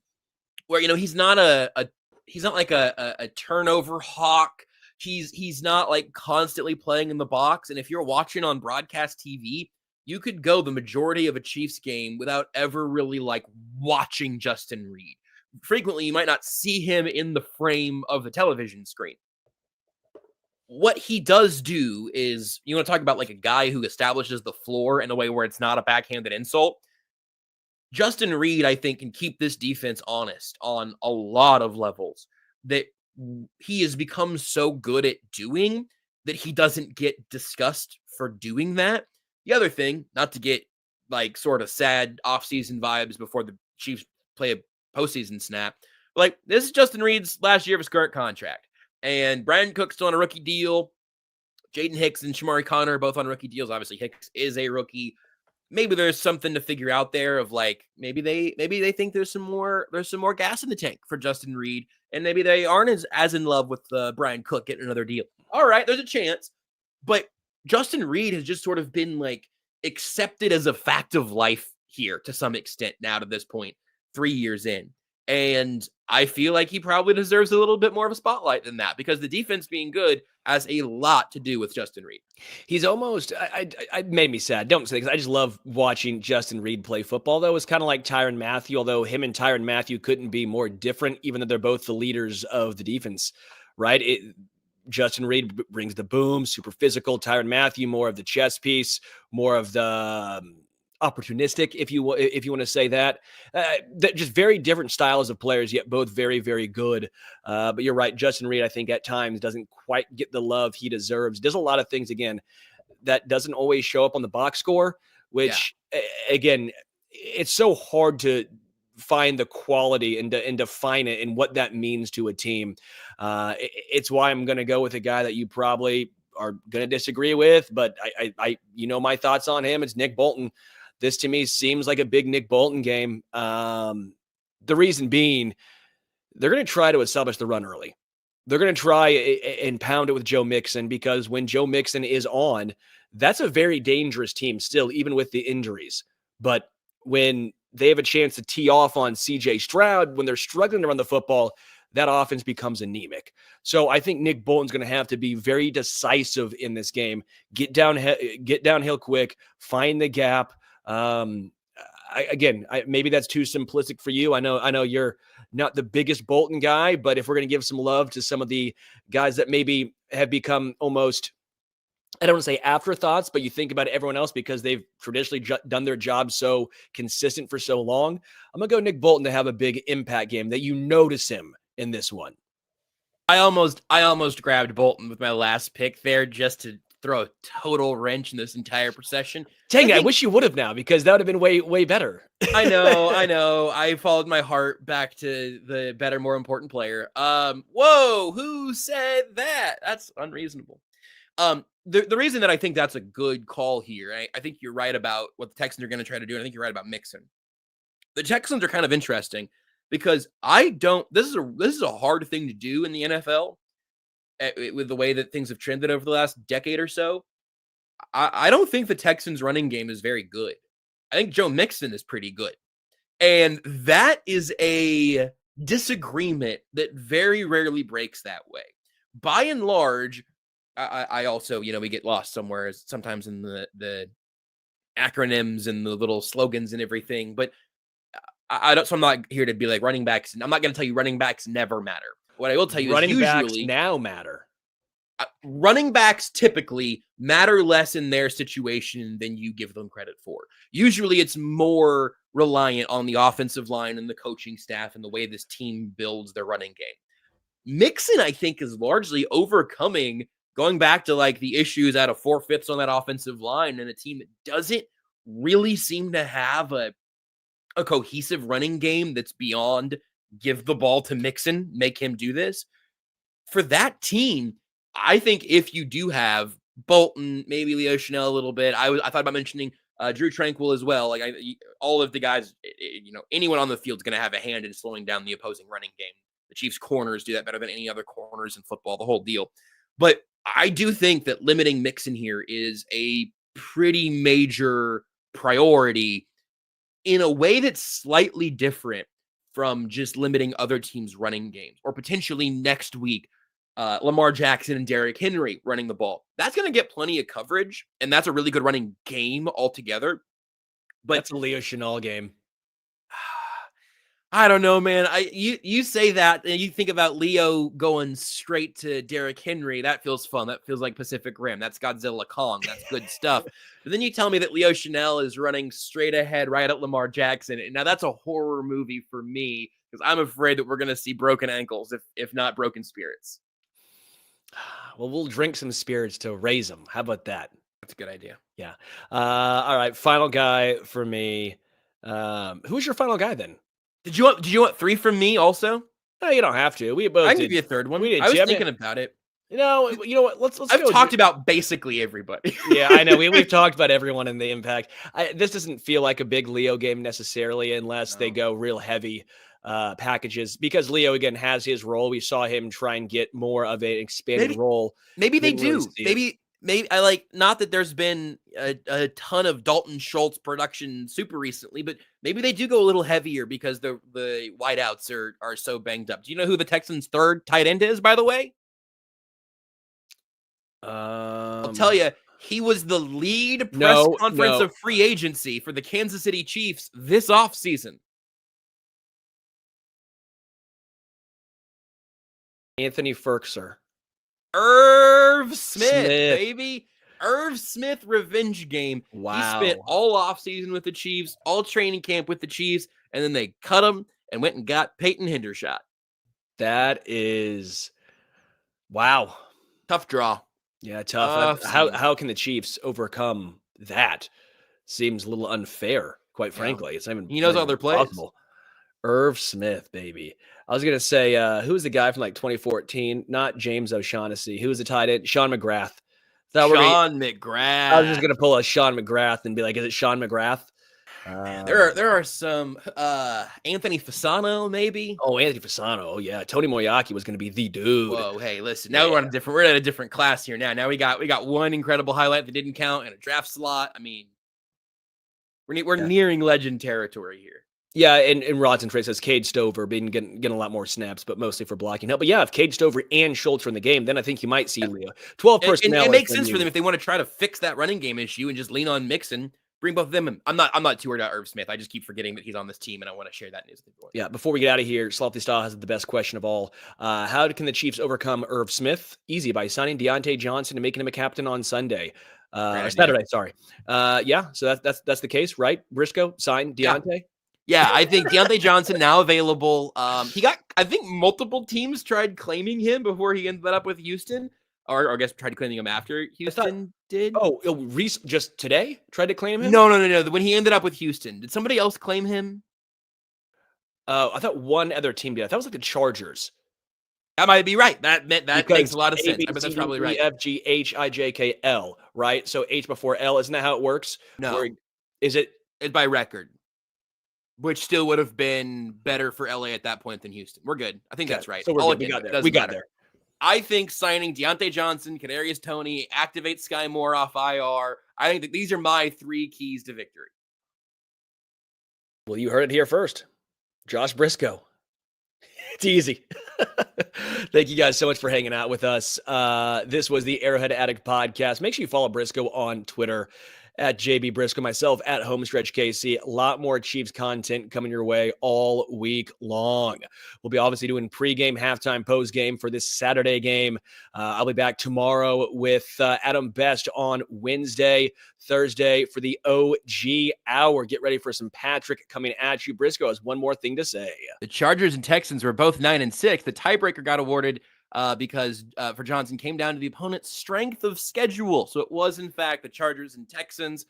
where he's not like a turnover hawk. He's not like constantly playing in the box. And if you're watching on broadcast TV, you could go the majority of a Chiefs game without ever really like watching Justin Reed. Frequently, you might not see him in the frame of the television screen. What he does do is, you want to talk about like a guy who establishes the floor in a way where it's not a backhanded insult. Justin Reed, I think, can keep this defense honest on a lot of levels that he has become so good at doing that he doesn't get discussed for doing that. The other thing, not to get like sort of sad offseason vibes before the Chiefs play a postseason snap, but like this is Justin Reed's last year of his current contract. And Brian Cook's still on a rookie deal. Jaden Hicks and Shamari Connor are both on rookie deals. Obviously, Hicks is a rookie. Maybe there's something to figure out there of like maybe they think there's some more gas in the tank for Justin Reed, and maybe they aren't as in love with Brian Cook getting another deal. All right, there's a chance, but Justin Reed has just sort of been like accepted as a fact of life here to some extent now to this point, 3 years in. And I feel like he probably deserves a little bit more of a spotlight than that because the defense being good has a lot to do with Justin Reed. He's almost, I made me sad. Don't say, because I just love watching Justin Reed play football, though. It's kind of like Tyrann Mathieu, although him and Tyrann Mathieu couldn't be more different, even though they're both the leaders of the defense, right? Justin Reed brings the boom, super physical. Tyrann Mathieu, more of the chess piece, more of the opportunistic, if you want to say that. Just very different styles of players, yet both very, very good. But you're right, Justin Reed, I think at times doesn't quite get the love he deserves. Does a lot of things, again, that doesn't always show up on the box score, which, again, it's so hard to find the quality and define it and what that means to a team. It's why I'm going to go with a guy that you probably are going to disagree with, but I my thoughts on him. It's Nick Bolton. This to me seems like a big Nick Bolton game. The reason being, they're going to try to establish the run early. They're going to try and pound it with Joe Mixon, because when Joe Mixon is on, that's a very dangerous team still, even with the injuries. But when they have a chance to tee off on CJ Stroud, when they're struggling to run the football, that offense becomes anemic. So I think Nick Bolton's going to have to be very decisive in this game. Get downhill quick, find the gap. Maybe that's too simplistic for you. I know you're not the biggest Bolton guy, but if we're going to give some love to some of the guys that maybe have become almost, I don't want to say afterthoughts, but you think about everyone else because they've traditionally done their job so consistent for so long, I'm going to go Nick Bolton to have a big impact game that you notice him in this one. I almost grabbed Bolton with my last pick there just to throw a total wrench in this entire procession. Dang it, I wish you would have now, because that would have been way, way better. I know. I followed my heart back to the better, more important player. Whoa, who said that? That's unreasonable. The reason that I think that's a good call here, I think you're right about what the Texans are going to try to do, and I think you're right about Mixon. The Texans are kind of interesting because this is a hard thing to do in the NFL with the way that things have trended over the last decade or so. I don't think the Texans running game is very good. I think Joe Mixon is pretty good. And that is a disagreement that very rarely breaks that way. By and large, I also, we get lost somewhere sometimes in the acronyms and the little slogans and everything, but so I'm not here to be like running backs. I'm not going to tell you running backs never matter. What I will tell you running is usually backs now matter. Running backs typically matter less in their situation than you give them credit for. Usually it's more reliant on the offensive line and the coaching staff and the way this team builds their running game. Mixon, I think, is largely overcoming, going back to like the issues out of 4/5 on that offensive line and a team that doesn't really seem to have a cohesive running game that's beyond give the ball to Mixon, make him do this. For that team, I think if you do have Bolton, maybe Leo Chanel a little bit, I thought about mentioning Drew Tranquil as well. Like all of the guys, anyone on the field is going to have a hand in slowing down the opposing running game. The Chiefs corners do that better than any other corners in football, the whole deal. But I do think that limiting Mixon here is a pretty major priority in a way that's slightly different from just limiting other teams' running games, or potentially next week, Lamar Jackson and Derrick Henry running the ball. That's going to get plenty of coverage, and that's a really good running game altogether. But that's a Leo Chanel game. I don't know, man. You say that, and you think about Leo going straight to Derrick Henry. That feels fun. That feels like Pacific Rim. That's Godzilla Kong. That's good stuff. But then you tell me that Leo Chanel is running straight ahead right at Lamar Jackson. Now that's a horror movie for me, because I'm afraid that we're going to see broken ankles, if not broken spirits. Well, we'll drink some spirits to raise them. How about that? That's a good idea. Yeah. All right. Final guy for me. Who's your final guy then? Did you want 3 from me also? No, you don't have to. We both. I can give you a third one. We did. I was thinking about it. You know what? Let's. I've talked about basically everybody. Yeah, I know. We've talked about everyone in the impact. This doesn't feel like a big Leo game necessarily, unless they go real heavy packages, because Leo again has his role. We saw him try and get more of an expanded role. Maybe they do. maybe I like not that there's been a ton of Dalton Schultz production super recently, but maybe they do go a little heavier because the wideouts are so banged up. Do you know who the Texans' third tight end is, by the way? I'll tell you, he was the lead press conference of free agency for the Kansas City Chiefs this offseason. Anthony Firkser. Irv Smith, baby. Irv Smith revenge game. Wow. He spent all offseason with the Chiefs, all training camp with the Chiefs, and then they cut him and went and got Peyton Hendershot. That is wow. Tough draw. Yeah, tough. How can the Chiefs overcome that? Seems a little unfair, quite frankly. It's not even he knows all their plays. Possible. Irv Smith, baby. I was gonna say, who was the guy from like 2014? Not James O'Shaughnessy. Who was the tight end? Sean McGrath. Sean McGrath. I was just gonna pull a Sean McGrath and be like, is it Sean McGrath? There are some Anthony Fasano, maybe. Oh, Anthony Fasano. Oh yeah, Tony Moyaki was gonna be the dude. Whoa, hey, listen. Now we're at a different class here. Now we got one incredible highlight that didn't count and a draft slot. I mean, we're nearing legend territory here. Yeah, and Rods and Trey says Cade Stover been getting a lot more snaps, but mostly for blocking help. But yeah, if Cade Stover and Schultz are in the game, then I think you might see 12 personnel. And it makes sense for them if they want to try to fix that running game issue and just lean on Mixon. Bring both of them in. I'm not too worried about Irv Smith. I just keep forgetting that he's on this team, and I want to share that news with everyone. Yeah, before we get out of here, Slothy Style has the best question of all. How can the Chiefs overcome Irv Smith? Easy, by signing Deontay Johnson and making him a captain on Sunday. Saturday, sorry. Yeah, so that's the case, right? Brisco, sign Deontay? Yeah, I think Deontay Johnson now available. I think multiple teams tried claiming him before he ended up with Houston. Or I guess tried claiming him after Houston did. Oh, Reese just today tried to claim him? No. When he ended up with Houston, did somebody else claim him? I thought one other team did. That was like the Chargers. That might be right. That makes a lot of sense. But that's probably right. F G H I J K L, right? So H before L, isn't that how it works? No. Is it? It's by record, which still would have been better for LA at that point than Houston. We're good. I think that's right. So we got there. We got there. I think signing Deontay Johnson, Kadarius Toney, activate Sky Moore off IR. I think that these are my 3 keys to victory. Well, you heard it here first. Josh Brisco. It's easy. Thank you guys so much for hanging out with us. This was the Arrowhead Addict podcast. Make sure you follow Brisco on Twitter at JB Brisco, myself at Homestretch KC. A lot more Chiefs content coming your way all week long. We'll be obviously doing pregame, halftime, postgame for this Saturday game. I'll be back tomorrow with Adam Best on Wednesday, Thursday for the OG Hour. Get ready for some Patrick coming at you. Brisco has one more thing to say. The Chargers and Texans were both 9-6. The tiebreaker got awarded because for Johnson came down to the opponent's strength of schedule. So it was, in fact, the Chargers and Texans,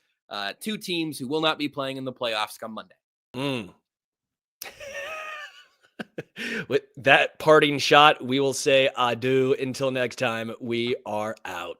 2 teams who will not be playing in the playoffs come Monday. With that parting shot, we will say adieu. Until next time, we are out.